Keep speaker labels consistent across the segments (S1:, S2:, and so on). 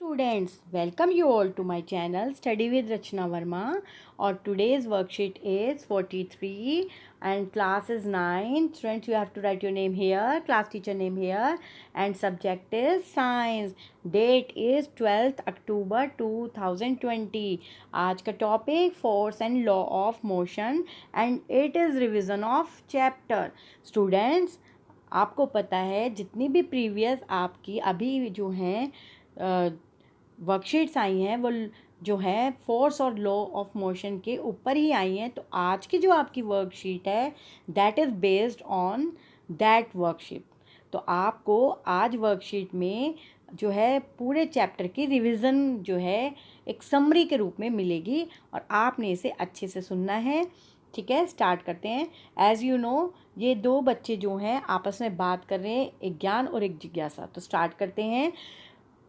S1: Students, welcome you all to my channel Study with Rachna Verma. Or today's worksheet is 43 and class is 9. Students, you have to write your name here, class teacher name here, and subject is science. Date is 12th October 2020. आज का topic force and law of motion and it is revision of chapter. Students, आपको पता है जितनी भी previous आपकी अभी जो हैं वर्कशीट्स आई हैं वो जो है फोर्स और लॉ ऑफ मोशन के ऊपर ही आई हैं। तो आज की जो आपकी वर्कशीट है that is based on that worksheet. तो आपको आज वर्कशीट में जो है पूरे चैप्टर की रिवीजन जो है एक समरी के रूप में मिलेगी और आपने इसे अच्छे से सुनना है। ठीक है, स्टार्ट करते हैं। एज़ यू नो ये दो बच्चे जो हैं आपस में बात कर रहे हैं, एक ज्ञान और एक जिज्ञासा। तो स्टार्ट करते हैं।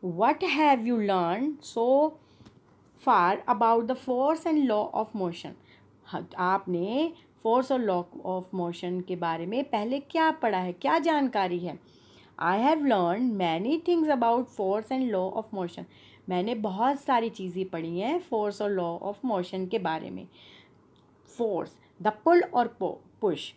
S1: What have you learned so far about the force and law of motion? आपने फोर्स और लॉ ऑफ मोशन के बारे में पहले क्या पढ़ा है, क्या जानकारी है? I have learned many things about force and law of motion. मैंने बहुत सारी चीज़ें पढ़ी हैं फोर्स और लॉ ऑफ मोशन के बारे में। फोर्स, द पुल और पुश।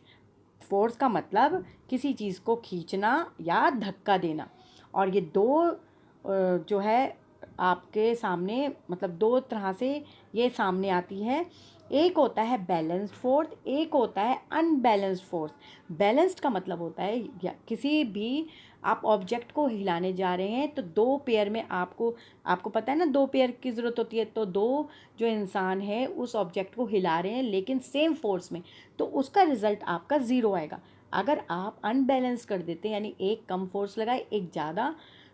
S1: फोर्स का मतलब किसी चीज़ को खींचना या धक्का देना, और ये दो जो है आपके सामने मतलब दो तरह से ये सामने आती है। एक होता है बैलेंस्ड फोर्स, एक होता है अनबैलेंस्ड फोर्स। बैलेंस्ड का मतलब होता है या किसी भी आप ऑब्जेक्ट को हिलाने जा रहे हैं तो दो पेयर में आपको पता है ना, दो पेयर की ज़रूरत होती है। तो दो जो इंसान है उस ऑब्जेक्ट को हिला रहे हैं लेकिन सेम फोर्स में, तो उसका रिज़ल्ट आपका ज़ीरो आएगा। अगर आप अनबैलेंस कर देते हैं यानी एक कम फोर्स लगाए एक ज़्यादा,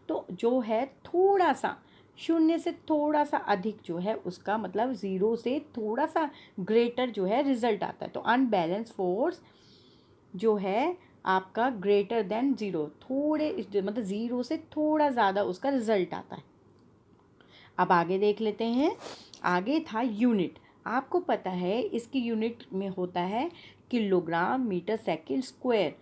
S1: तो जो है थोड़ा सा शून्य से थोड़ा सा अधिक जो है उसका मतलब ज़ीरो से थोड़ा सा ग्रेटर जो है रिज़ल्ट आता है। तो अनबैलेंस फोर्स जो है आपका ग्रेटर देन ज़ीरो, थोड़े मतलब ज़ीरो से थोड़ा ज़्यादा उसका रिज़ल्ट आता है। अब आगे देख लेते हैं। आगे था यूनिट। आपको पता है इसकी यूनिट में होता है किलोग्राम, मीटर, सेकंड, स्क्वायर।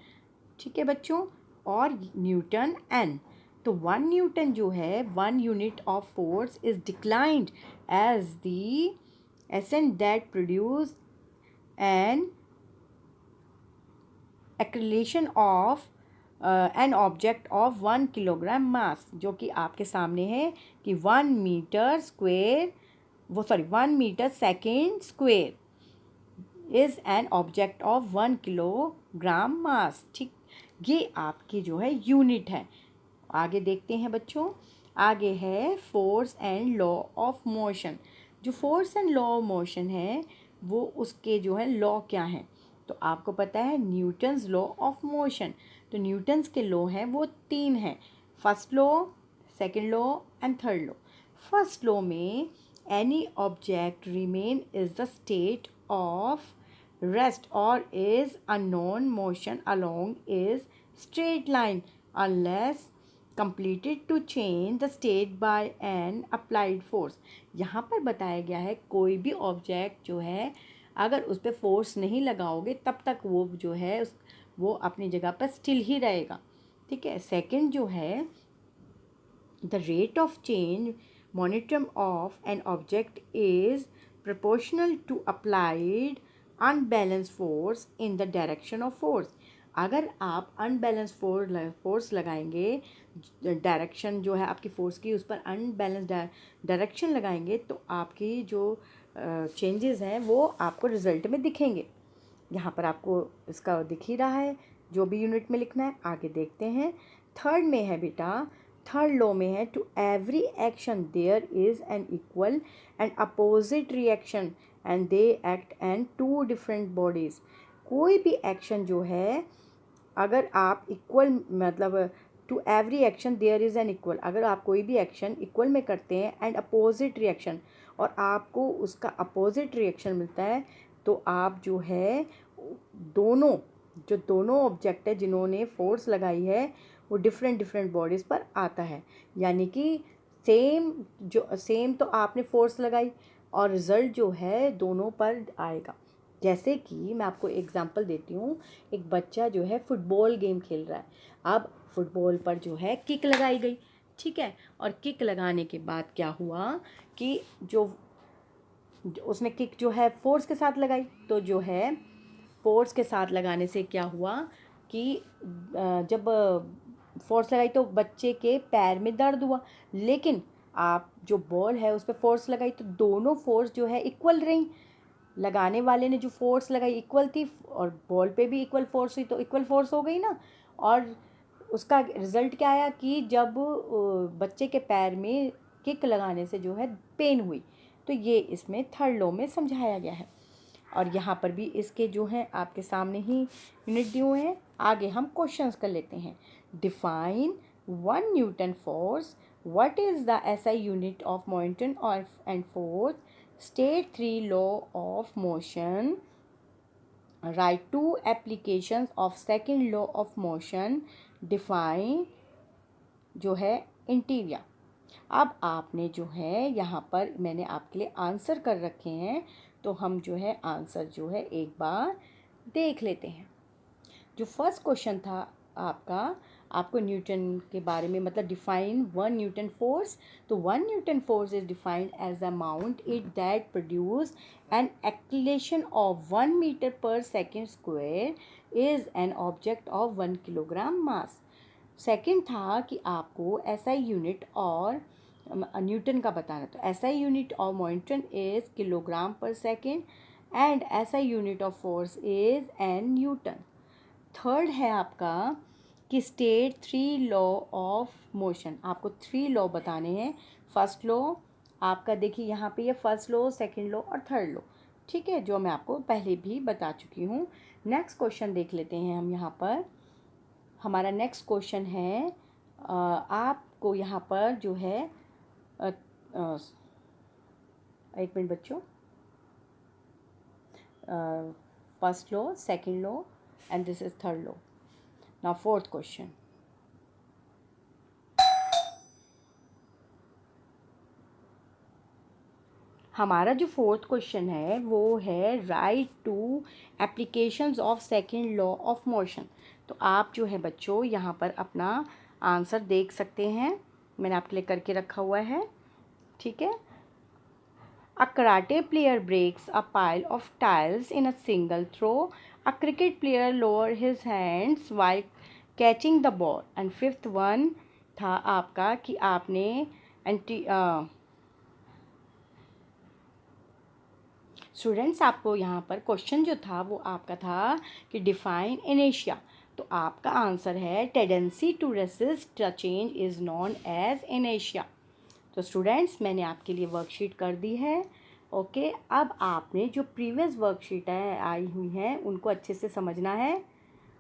S1: ठीक है बच्चों, और न्यूटन, एन। तो 1 न्यूटन जो है 1 unit of force is declined as the ascent that produce an acceleration of an object of 1 kilogram mass, जो कि आपके सामने है कि 1 metre square 1 metre second square is an object of 1 kilogram mass. ठीक, ये आपकी जो है यूनिट है। आगे देखते हैं बच्चों। आगे है force and law of motion. जो force and law of motion है वो उसके जो है लॉ क्या हैं, तो आपको पता है न्यूटन्स लॉ ऑफ मोशन। तो न्यूटन्स के लॉ हैं वो 3 हैं, first law, second law and third law. First law में any object remain is the state of rest और is unknown motion along is straight line unless completed to change the state by an applied force। यहाँ पर बताया गया है कोई भी object जो है अगर उस पर फोर्स नहीं लगाओगे तब तक वो जो है वो अपनी जगह पर स्टिल ही रहेगा। ठीक है। सेकंड जो है the rate of change momentum of an object is proportional to applied unbalanced force in the direction of force। अगर आप अनबैलेंस फोर्स लगाएंगे, डायरेक्शन जो है आपकी फोर्स की उस पर अनबैलेंस डायरेक्शन लगाएंगे तो आपकी जो चेंजेस हैं वो आपको रिजल्ट में दिखेंगे। यहाँ पर आपको इसका दिख ही रहा है जो भी यूनिट में लिखना है। आगे देखते हैं। थर्ड में है बेटा, थर्ड लॉ में है to every action there is an equal and opposite reaction and they act and two different bodies. कोई भी एक्शन जो है अगर आप इक्वल मतलब to every action there is an equal, अगर आप कोई भी एक्शन इक्वल में करते हैं एंड अपोजिट रिएक्शन और आपको उसका अपोजिट रिएक्शन मिलता है, तो आप जो है दोनों ऑब्जेक्ट है जिन्होंने फोर्स लगाई है वो डिफरेंट बॉडीज़ पर आता है। यानी कि सेम तो आपने फोर्स लगाई और रिज़ल्ट जो है दोनों पर आएगा। जैसे कि मैं आपको एग्जांपल देती हूँ। एक बच्चा जो है फुटबॉल गेम खेल रहा है। अब फुटबॉल पर जो है किक लगाई गई, ठीक है। और किक लगाने के बाद क्या हुआ कि जो उसने किक जो है फोर्स के साथ लगाई, तो जो है फोर्स के साथ लगाने से क्या हुआ कि जब फोर्स लगाई तो बच्चे के पैर में दर्द हुआ। लेकिन आप जो बॉल है उस पर फोर्स लगाई तो दोनों फोर्स जो है इक्वल रही। लगाने वाले ने जो फोर्स लगाई इक्वल थी और बॉल पे भी इक्वल फोर्स हुई, तो इक्वल फोर्स हो गई ना। और उसका रिज़ल्ट क्या आया कि जब बच्चे के पैर में किक लगाने से जो है पेन हुई। तो ये इसमें थर्ड लॉ में समझाया गया है। और यहाँ पर भी इसके जो हैं आपके सामने ही यूनिट दिए हुए हैं। आगे हम क्वेश्चंस कर लेते हैं। Define 1 newton force, what is the SI unit of momentum और and force, state 3 law of motion, write 2 applications of second law of motion, define जो है इंटीरियर। अब आपने जो है यहाँ पर मैंने आपके लिए आंसर कर रखे हैं, तो हम जो है आंसर जो है एक बार देख लेते हैं। जो फर्स्ट क्वेश्चन था आपका, आपको न्यूटन के बारे में मतलब डिफाइन 1 न्यूटन फोर्स। तो 1 newton force is defined as the amount it that produce an acceleration of 1 metre per second square is an object of 1 kilogram mass. Second था कि आपको एसआई यूनिट और न्यूटन का बताना। तो SI unit of momentum is kilogram per second and SI unit of force is an newton. Third है आपका कि स्टेट 3 लॉ ऑफ मोशन। आपको 3 लॉ बताने हैं। फर्स्ट लॉ आपका देखिए यहाँ पे ये फर्स्ट लॉ, सेकंड लॉ और थर्ड लॉ, ठीक है, जो मैं आपको पहले भी बता चुकी हूँ। नेक्स्ट क्वेश्चन देख लेते हैं हम यहाँ पर। हमारा नेक्स्ट क्वेश्चन है आपको यहाँ पर जो है एक मिनट बच्चों, first law, second law and this is third law. Now fourth question. हमारा जो फोर्थ क्वेश्चन है वो है right 2 applications of second law of motion. तो आप जो है बच्चों यहाँ पर अपना आंसर देख सकते हैं, मैंने आपके लिए करके रखा हुआ है, ठीक है। A karate player breaks a pile of tiles in a single throw. A cricket player lowers his hands while catching the ball. And fifth one था आपका कि आपने स्टूडेंट्स आपको यहाँ पर क्वेश्चन जो था वो आपका था कि डिफाइन इनेशिया। तो आपका आंसर है tendency to resist the change is known as इनेशिया। तो स्टूडेंट्स मैंने आपके लिए वर्कशीट कर दी है। ओके, अब आपने जो प्रीवियस वर्कशीट है आई हुई हैं उनको अच्छे से समझना है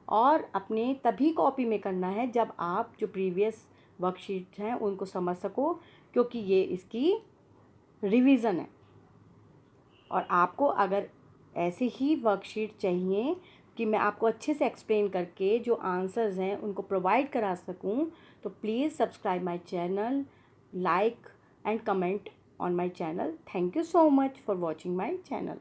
S1: और अपने तभी कॉपी में करना है जब आप जो प्रीवियस वर्कशीट हैं उनको समझ सको, क्योंकि ये इसकी रिवीजन है। और आपको अगर ऐसे ही वर्कशीट चाहिए कि मैं आपको अच्छे से एक्सप्लेन करके जो आंसर्स हैं उनको प्रोवाइड करा सकूं, तो please subscribe my channel, like and comment on my channel. Thank you so much for watching my channel.